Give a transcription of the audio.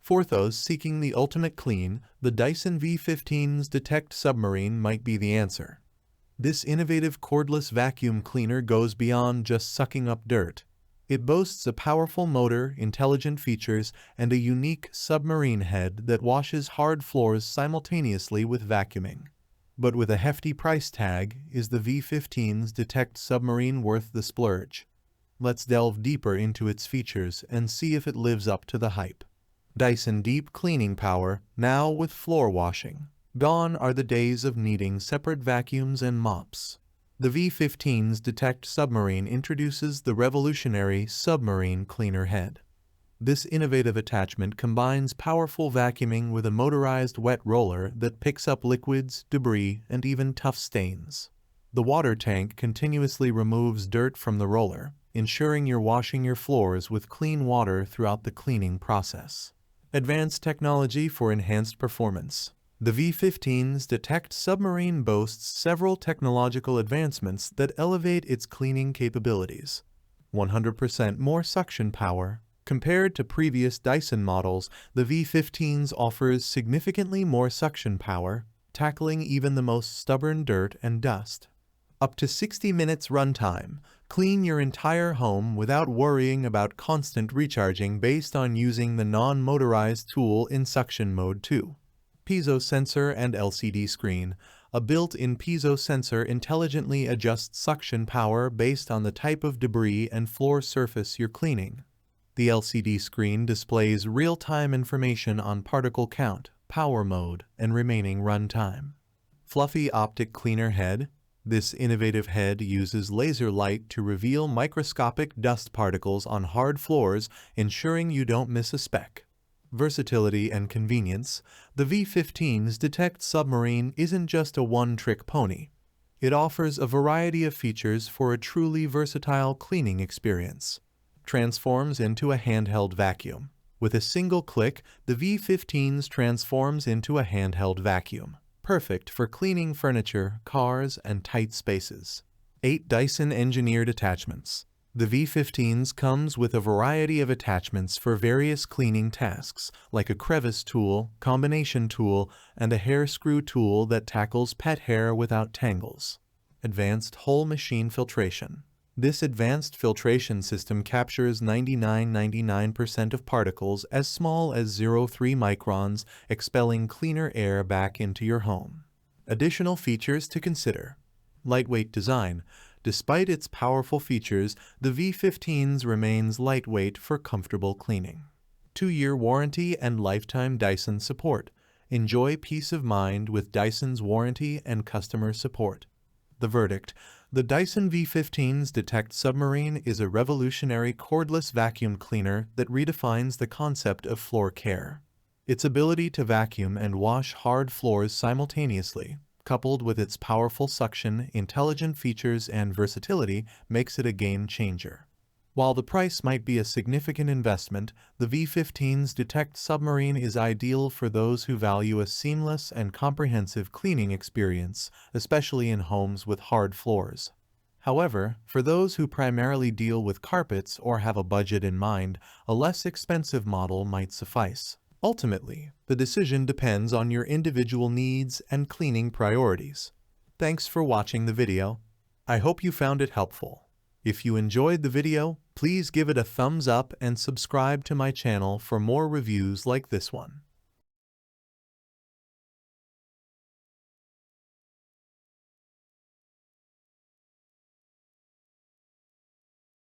For those seeking the ultimate clean, the Dyson V15s Detect Submarine might be the answer. This innovative cordless vacuum cleaner goes beyond just sucking up dirt. It boasts a powerful motor, intelligent features, and a unique submarine head that washes hard floors simultaneously with vacuuming. But with a hefty price tag, is the V15's Detect Submarine worth the splurge? Let's delve deeper into its features and see if it lives up to the hype. Dyson Deep Cleaning Power, now with floor washing. Gone are the days of needing separate vacuums and mops. The V15's Detect Submarine introduces the revolutionary Submarine Cleaner Head. This innovative attachment combines powerful vacuuming with a motorized wet roller that picks up liquids, debris, and even tough stains. The water tank continuously removes dirt from the roller, ensuring you're washing your floors with clean water throughout the cleaning process. Advanced technology for enhanced performance. The V15's Detect Submarine boasts several technological advancements that elevate its cleaning capabilities. 100% more suction power. Compared to previous Dyson models, the V15's offers significantly more suction power, tackling even the most stubborn dirt and dust. Up to 60 minutes runtime. Clean your entire home without worrying about constant recharging based on using the non-motorized tool in suction mode 2. Piezo sensor and LCD screen. A built-in piezo sensor intelligently adjusts suction power based on the type of debris and floor surface you're cleaning. The LCD screen displays real-time information on particle count, power mode, and remaining runtime. Fluffy Optic Cleaner Head. This innovative head uses laser light to reveal microscopic dust particles on hard floors, ensuring you don't miss a speck. Versatility and convenience. The V15's Detect Submarine isn't just a one-trick pony. It offers a variety of features for a truly versatile cleaning experience. Transforms into a handheld vacuum. With a single click, the V15's transforms into a handheld vacuum. Perfect for cleaning furniture, cars, and tight spaces. 8 Dyson-engineered attachments. The V15's comes with a variety of attachments for various cleaning tasks, like a crevice tool, combination tool, and a hair screw tool that tackles pet hair without tangles. Advanced Whole Machine Filtration. This advanced filtration system captures 99% of particles as small as 0.3 microns, expelling cleaner air back into your home. Additional features to consider. Lightweight design. Despite its powerful features, the V15's remains lightweight for comfortable cleaning. 2-year warranty and lifetime Dyson support. Enjoy peace of mind with Dyson's warranty and customer support. The verdict. The Dyson V15's Detect Submarine is a revolutionary cordless vacuum cleaner that redefines the concept of floor care. Its ability to vacuum and wash hard floors simultaneously, coupled with its powerful suction, intelligent features, and versatility, makes it a game changer. While the price might be a significant investment, the V15's Detect Submarine is ideal for those who value a seamless and comprehensive cleaning experience, especially in homes with hard floors. However, for those who primarily deal with carpets or have a budget in mind, a less expensive model might suffice. Ultimately, the decision depends on your individual needs and cleaning priorities. Thanks for watching the video. I hope you found it helpful. If you enjoyed the video, please give it a thumbs up and subscribe to my channel for more reviews like this one.